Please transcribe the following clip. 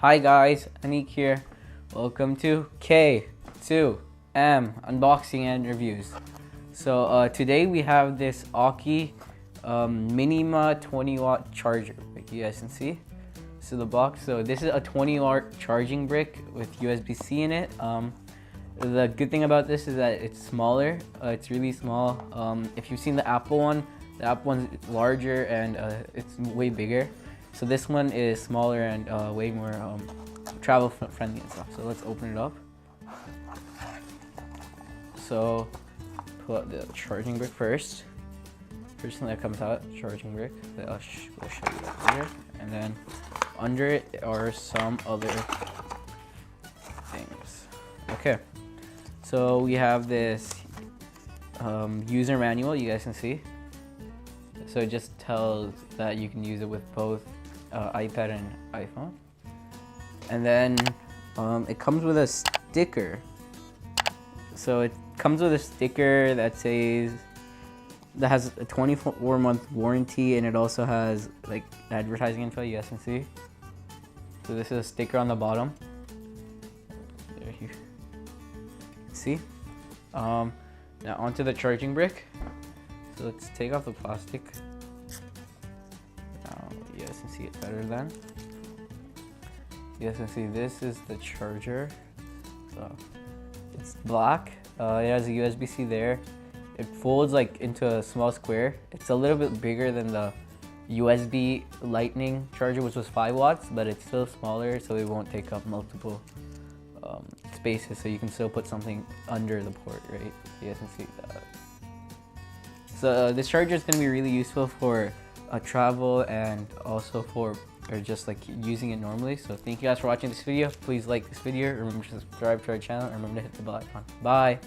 Hi guys, Aniq here. Welcome to K2M Unboxing and Reviews. So today we have this Aukey Minima 20-watt charger, like you guys can see. So the box, so this is a 20-watt charging brick with USB-C in it. The good thing about this is that it's smaller. It's really small. If you've seen the Apple one, the Apple one's larger and it's way bigger. So this one is smaller and way more travel friendly and stuff. So let's open it up. So pull out the charging brick first. First thing that comes out, charging brick. We'll show you that here. And then under it are some other things. Okay. So we have this user manual, you guys can see. So it just tells that you can use it with both iPad and iPhone. And then it comes with a sticker. So it comes with a sticker that says, that has a 24-month warranty, and it also has like advertising info, you guys can see. So this is a sticker on the bottom. There you see. Now onto the charging brick. So let's take off the plastic. You guys can see it better then. You guys can see this is the charger. So it's black. It has a USB-C there. It folds like into a small square. It's a little bit bigger than the USB Lightning charger, which was 5 watts, but it's still smaller, so it won't take up multiple spaces. So you can still put something under the port, right? You guys can see that. So this charger is going to be really useful for travel and also for just like using it normally. So thank you guys for watching this video. Please like this video. Remember to subscribe to our channel and remember to hit the bell icon. Bye.